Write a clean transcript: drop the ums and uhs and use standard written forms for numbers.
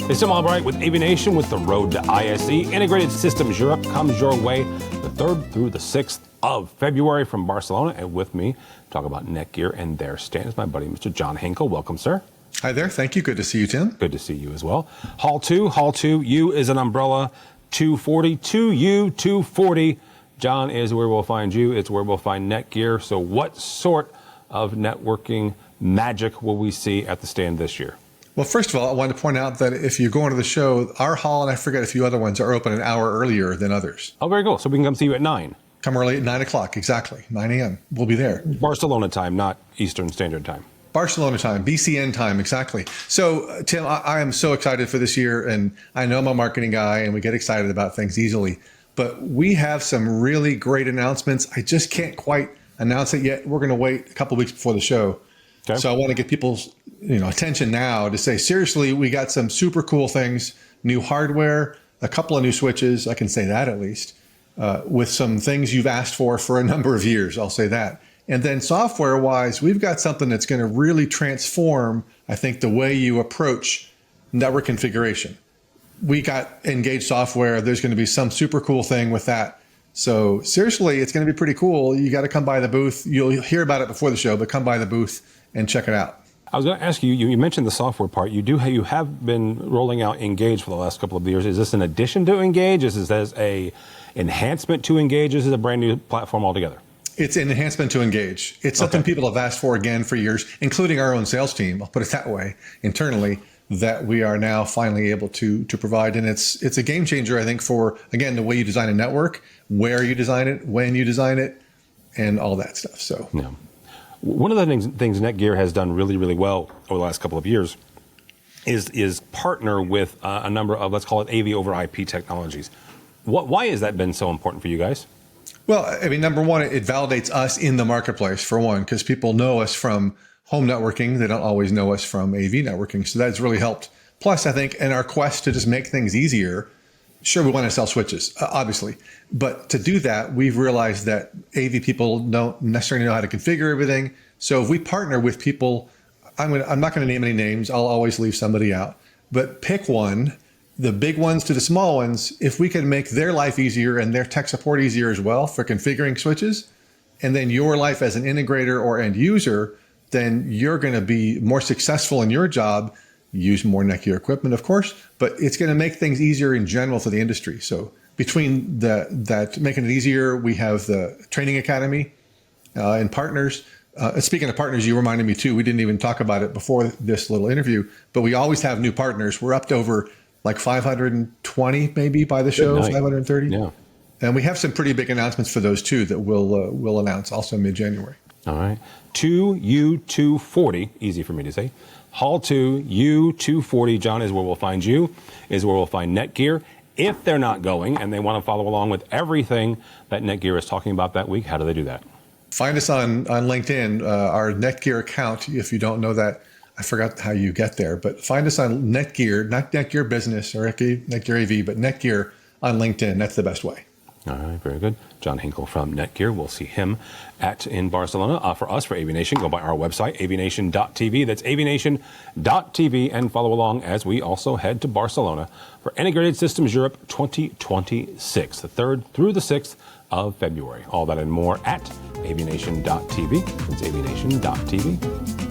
It's Tim Albright with AVNation with the road to ISE. Integrated Systems Europe comes your way the 3rd through the 6th of February from Barcelona. And with me, talk about NETGEAR and their stand is my buddy, Mr. John Henkel. Welcome, sir. Hi there. Thank you. Good to see you, Tim. Good to see you as well. Hall 2, U is an umbrella, 240, 2U, 240. John is where we'll find you. It's where we'll find NETGEAR. So what sort of networking magic will we see at the stand this year? Well, first of all, I wanted to point out that if you go into the show, our hall, and I forget a few other ones, are open an hour earlier than others. Oh, very cool. So we can come see you at 9. Come early at 9 o'clock, exactly, 9 a.m. We'll be there. Barcelona time, not Eastern Standard Time. Barcelona time, BCN time, exactly. So, Tim, I am so excited for this year, and I know I'm a marketing guy, and we get excited about things easily, but we have some really great announcements. I just can't quite announce it yet. We're going to wait a couple of weeks before the show. Okay. So I want to get people's attention now to say, seriously, we got some super cool things, new hardware, a couple of new switches, I can say that at least, with some things you've asked for a number of years, I'll say that. And then software-wise, we've got something that's going to really transform, I think, the way you approach network configuration. We got Engage software. There's going to be some super cool thing with that. So seriously, it's going to be pretty cool. You got to come by the booth. You'll hear about it before the show, but come by the booth and check it out. I was going to ask you, you mentioned the software part. You have been rolling out Engage for the last couple of years. Is this an addition to Engage? Is this as a enhancement to Engage? Is it a brand new platform altogether? It's an enhancement to Engage. It's something people have asked for again for years, including our own sales team. I'll put it that way, internally, that we are now finally able to provide. And it's a game changer, I think, for, again, the way you design a network, where you design it, when you design it, and all that stuff. So, yeah. One of the things NETGEAR has done really, really well over the last couple of years is partner with a number of, let's call it AV over IP technologies. Why has that been so important for you guys? Well, I mean, number one, it validates us in the marketplace, for one, because people know us from home networking. They don't always know us from AV networking. So that's really helped. Plus, I think in our quest to just make things easier, sure, we want to sell switches, obviously. But to do that, we've realized that AV people don't necessarily know how to configure everything. So if we partner with people, I'm not going to name any names. I'll always leave somebody out. But pick one, the big ones to the small ones, if we can make their life easier and their tech support easier as well for configuring switches, and then your life as an integrator or end user, then you're going to be more successful in your job. Use more NETGEAR equipment, of course, but it's going to make things easier in general for the industry. So between that making it easier, we have the training academy and partners. Speaking of partners, you reminded me too, we didn't even talk about it before this little interview, but we always have new partners. We're up to over like 520 maybe by the show, 530. Yeah. And we have some pretty big announcements for those too that we'll announce also mid-January. All right. 2U240, easy for me to say. Hall 2, U240, John, is where we'll find you, is where we'll find NETGEAR. If they're not going and they want to follow along with everything that NETGEAR is talking about that week, how do they do that? Find us on LinkedIn, our NETGEAR account. If you don't know that, I forgot how you get there, but find us on NETGEAR, not NETGEAR Business or NETGEAR AV, but NETGEAR on LinkedIn. That's the best way. All right, very good. John Henkel from NETGEAR. We'll see him in Barcelona. For us, for AVNation, go by our website, avnation.tv. That's avnation.tv, and follow along as we also head to Barcelona for Integrated Systems Europe 2026, the 3rd through the 6th of February. All that and more at avnation.tv. It's avnation.tv.